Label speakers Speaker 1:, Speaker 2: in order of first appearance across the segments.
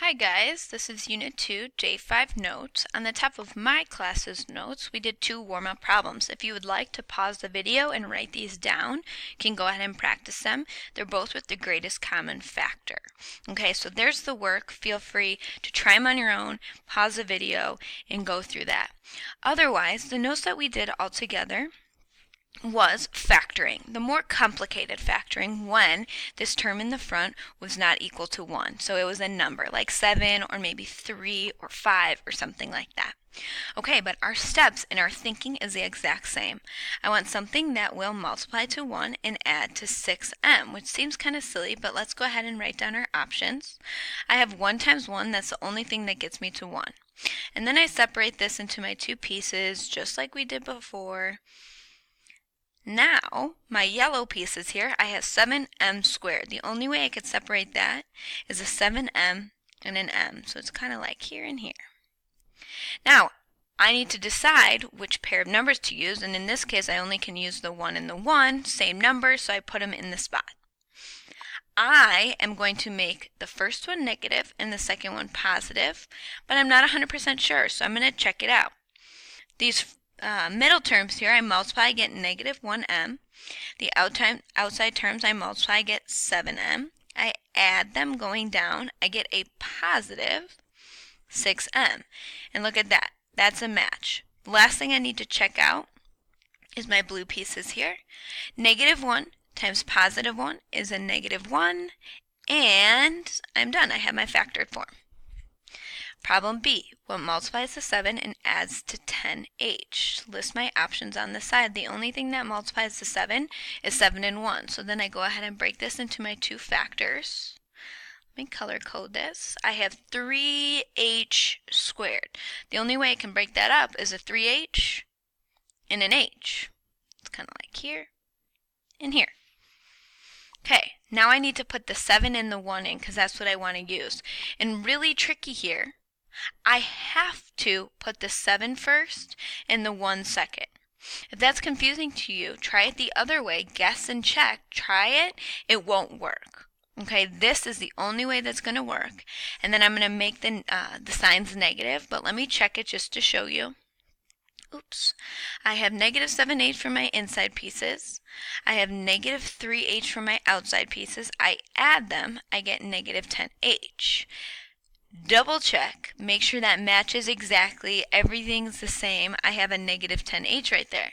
Speaker 1: Hi guys, this is Unit 2, J5 notes. On the top of my class's notes, we did 2 warm-up problems. If you would like to pause the video and write these down, you can go ahead and practice them. They're both with the greatest common factor. Okay, so there's the work. Feel free to try them on your own, pause the video, and go through that. Otherwise, the notes that we did all together was factoring, the more complicated factoring when this term in the front was not equal to 1. So it was a number like 7 or maybe 3 or 5 or something like that. Okay, but our steps in our thinking is the exact same. I want something that will multiply to 1 and add to 6m, which seems kind of silly, but let's go ahead and write down our options. I have 1 times 1, that's the only thing that gets me to 1. And then I separate this into my 2 pieces, just like we did before. Now, my yellow pieces here, I have 7m squared. The only way I could separate that is a 7m and an m. So it's kind of like here and here. Now, I need to decide which pair of numbers to use, and in this case, I only can use the 1 and the 1, same number, so I put them in the spot. I am going to make the first one negative and the second one positive, but I'm not 100% sure, so I'm going to check it out. These middle terms here, I multiply, I get negative 1m. The outside terms, I multiply, I get 7m. I add them going down, I get a positive 6m. And look at that, that's a match. The last thing I need to check out is my blue pieces here. Negative 1 times positive 1 is a negative 1, and I'm done. I have my factored form. Problem B, what multiplies to 7 and adds to 10h? List my options on the side. The only thing that multiplies to 7 is 7 and 1. So then I go ahead and break this into my 2 factors. Let me color code this. I have 3h squared. The only way I can break that up is a 3h and an h. It's kind of like here and here. Okay, now I need to put the 7 and the 1 in because that's what I want to use. And really tricky here, I have to put the 7 first and the 1 second. If that's confusing to you, try it the other way. Guess and check. Try it. It won't work. Okay, this is the only way that's going to work. And then I'm going to make the signs negative, but let me check it just to show you. Oops. I have negative 7h for my inside pieces. I have negative 3h for my outside pieces. I add them, I get negative 10h. Double check, make sure that matches exactly, everything's the same. I have a negative 10h right there.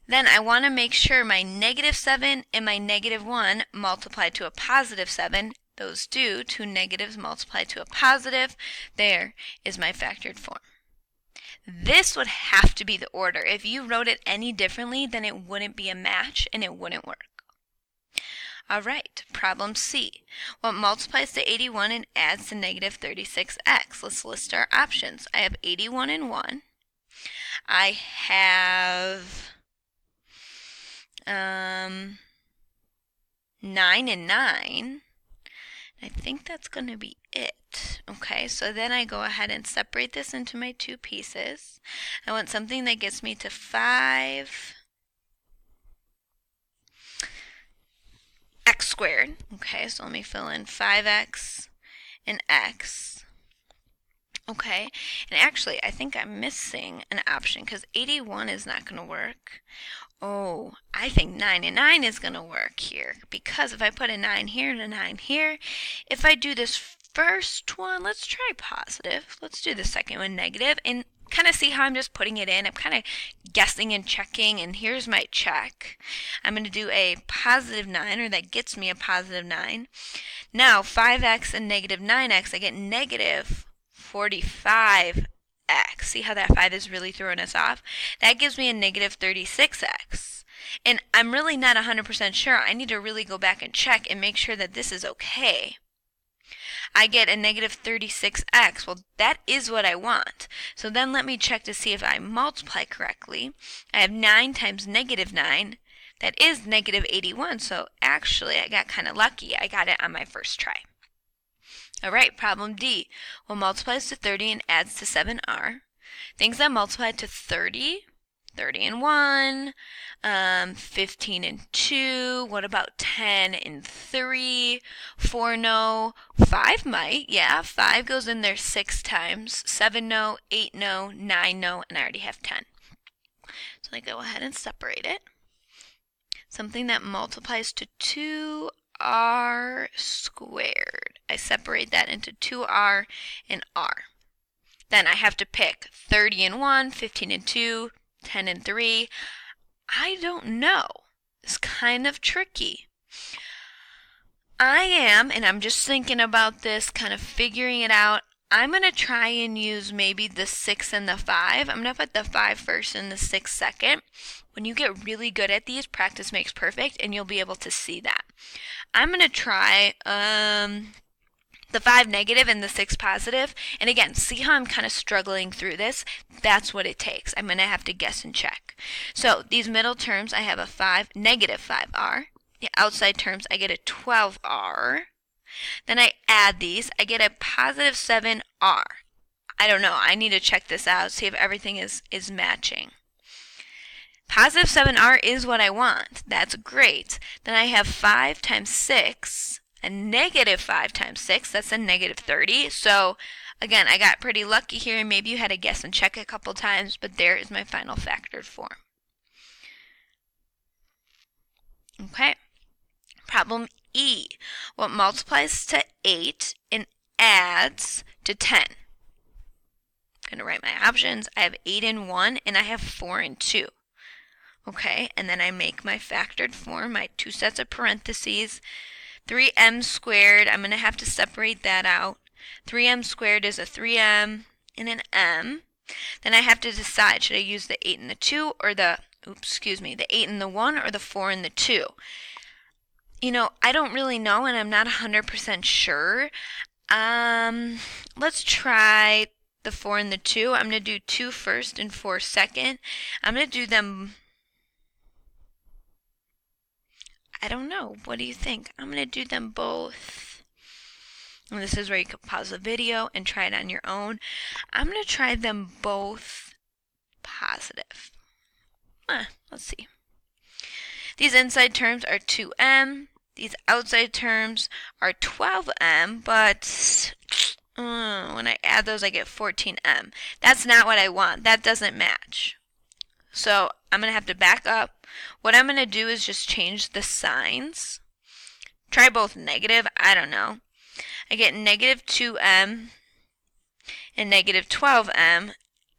Speaker 1: Then I want to make sure my negative 7 and my negative 1 multiply to a positive 7. Those do, 2 negatives multiply to a positive. There is my factored form. This would have to be the order. If you wrote it any differently, then it wouldn't be a match and it wouldn't work. Alright, problem C. What multiplies to 81 and adds to negative 36x? Let's list our options. I have 81 and 1. I have 9 and 9. I think that's going to be it. Okay, so then I go ahead and separate this into my 2 pieces. I want something that gets me to 5 x squared. Okay, so let me fill in 5x and x. Okay, and actually I think I'm missing an option because 81 is not going to work. Oh, I think 9 and 9 is going to work here because if I put a 9 here and a 9 here, if I do this first one, let's try positive. Let's do the second one negative and kind of see how I'm just putting it in. I'm kind of guessing and checking, and here's my check. I'm going to do a positive 9, or that gets me a positive 9. Now 5x and negative 9x, I get negative 45x. See how that 5 is really throwing us off? That gives me a negative 36x. And I'm really not 100% sure. I need to really go back and check and make sure that this is okay. I get a negative 36x. Well, that is what I want. So then let me check to see if I multiply correctly. I have 9 times negative 9. That is negative 81. So actually, I got kind of lucky. I got it on my first try. Alright, problem D. What multiplies to 30 and adds to 7r? Things that multiply to 30 30 and 1, 15 and 2, what about 10 and 3, 4 no, 5 might, yeah, 5 goes in there 6 times, 7 no, 8 no, 9 no, and I already have 10. So I go ahead and separate it. Something that multiplies to 2r squared. I separate that into 2r and r. Then I have to pick 30 and 1, 15 and 2, 10 and 3. I don't know. It's kind of tricky. And I'm just thinking about this, kind of figuring it out. I'm going to try and use maybe the 6 and the 5. I'm going to put the 5 first and the 6 second. When you get really good at these, practice makes perfect, and you'll be able to see that. I'm going to try the 5 negative and the 6 positive. And again, see how I'm kind of struggling through this? That's what it takes. I'm going to have to guess and check. So these middle terms, I have a negative 5r. The outside terms, I get a 12r. Then I add these, I get a positive 7r. I don't know, I need to check this out, see if everything is matching. Positive 7r is what I want. That's great. Then I have 5 times 6, a negative 5 times 6, that's a negative 30. So again, I got pretty lucky here. Maybe you had to guess and check a couple times, but there is my final factored form. Okay. Problem E. What multiplies to 8 and adds to 10? I'm going to write my options. I have 8 and 1, and I have 4 and 2. Okay, and then I make my factored form, my 2 sets of parentheses. 3m squared, I'm going to have to separate that out. 3m squared is a 3m and an m. Then I have to decide, should I use the 8 and the 2 or the 8 and the 1 or the 4 and the 2? You know, I don't really know, and I'm not 100% sure. Let's try the 4 and the 2. I'm going to do 2 first and 4 second. I'm going to do them, I don't know. What do you think? I'm going to do them both. And this is where you could pause the video and try it on your own. I'm going to try them both positive. Let's see. These inside terms are 2m. These outside terms are 12m, but when I add those, I get 14m. That's not what I want. That doesn't match. So I'm going to have to back up. What I'm going to do is just change the signs. Try both negative. I don't know. I get negative 2m and negative 12m.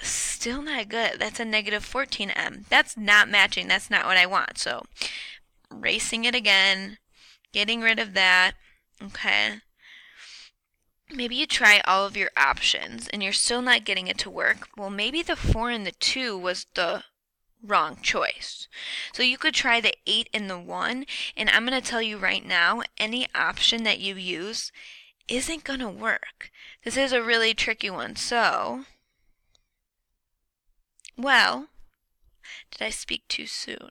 Speaker 1: Still not good. That's a negative 14m. That's not matching. That's not what I want. So erasing it again. Getting rid of that. Okay. Maybe you try all of your options and you're still not getting it to work. Well, maybe the 4 and the 2 was the wrong choice. So you could try the 8 and the 1, and I'm going to tell you right now, any option that you use isn't going to work. This is a really tricky one. So, well, did I speak too soon?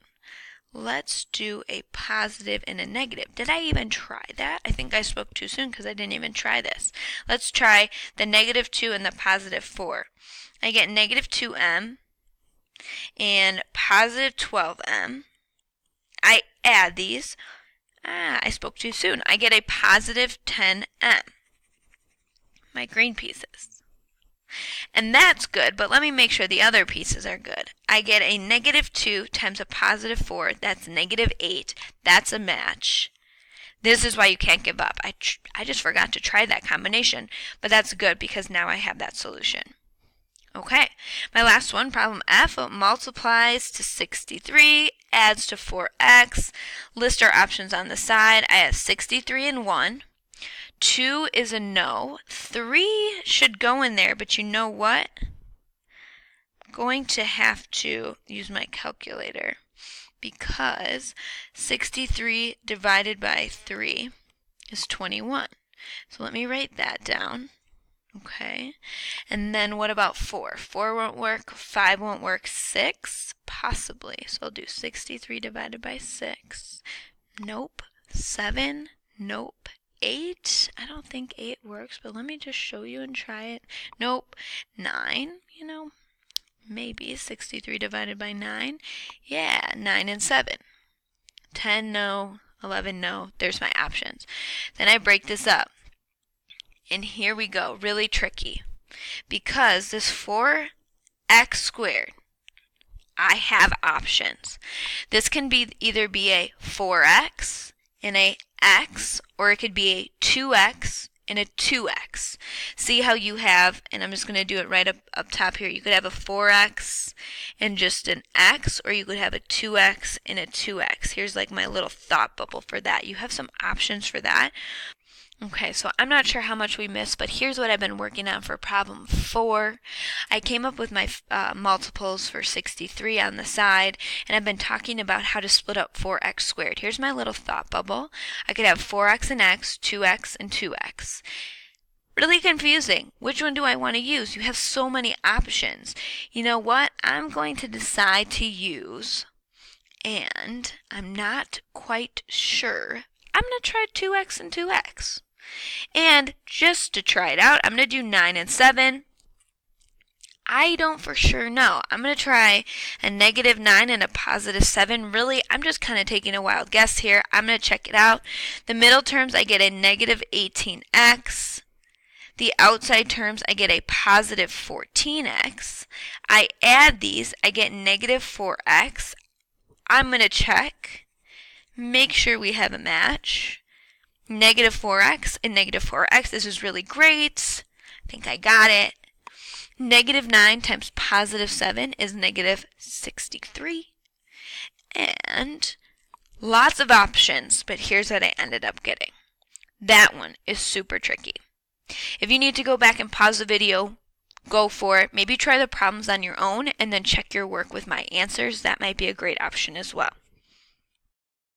Speaker 1: Let's do a positive and a negative. Did I even try that? I think I spoke too soon because I didn't even try this. Let's try the negative 2 and the positive 4. I get negative 2m and positive 12m. I add these. I spoke too soon. I get a positive 10m. My green pieces. And that's good, but let me make sure the other pieces are good. I get a negative 2 times a positive 4. That's negative 8. That's a match. This is why you can't give up. I just forgot to try that combination, but that's good because now I have that solution. Okay, my last one, problem F, multiplies to 63, adds to 4x. List our options on the side. I have 63 and 1. 2 is a no. 3 should go in there, but you know what? I'm going to have to use my calculator because 63 divided by 3 is 21. So let me write that down. Okay. And then what about 4? 4 won't work. 5 won't work. 6? Possibly. So I'll do 63 divided by 6. Nope. 7? Nope. 8? I don't think 8 works, but let me just show you and try it. Nope. 9? maybe 63 divided by 9. Yeah, 9 and 7. 10, no. 11, no. There's my options. Then I break this up. And here we go, really tricky. Because this 4x squared, I have options. This can either be a 4x and a x, or it could be a 2x and a 2x. See how you have, and I'm just going to do it right up top here, you could have a 4x and just an x, or you could have a 2x and a 2x. Here's like my little thought bubble for that. You have some options for that. Okay, so I'm not sure how much we missed, but here's what I've been working on for problem 4. I came up with my multiples for 63 on the side, and I've been talking about how to split up 4x squared. Here's my little thought bubble. I could have 4x and x, 2x and 2x. Really confusing. Which one do I want to use? You have so many options. You know what? I'm going to decide to use, and I'm not quite sure. I'm going to try 2x and 2x. And just to try it out, I'm going to do 9 and 7. I don't for sure know. I'm going to try a negative 9 and a positive 7. Really, I'm just kind of taking a wild guess here. I'm going to check it out. The middle terms, I get a negative 18x. The outside terms, I get a positive 14x. I add these, I get negative 4x. I'm going to check. Make sure we have a match. Negative 4x and negative 4x. This is really great. I think I got it. Negative 9 times positive 7 is negative 63. And lots of options, but here's what I ended up getting. That one is super tricky. If you need to go back and pause the video, go for it. Maybe try the problems on your own and then check your work with my answers. That might be a great option as well.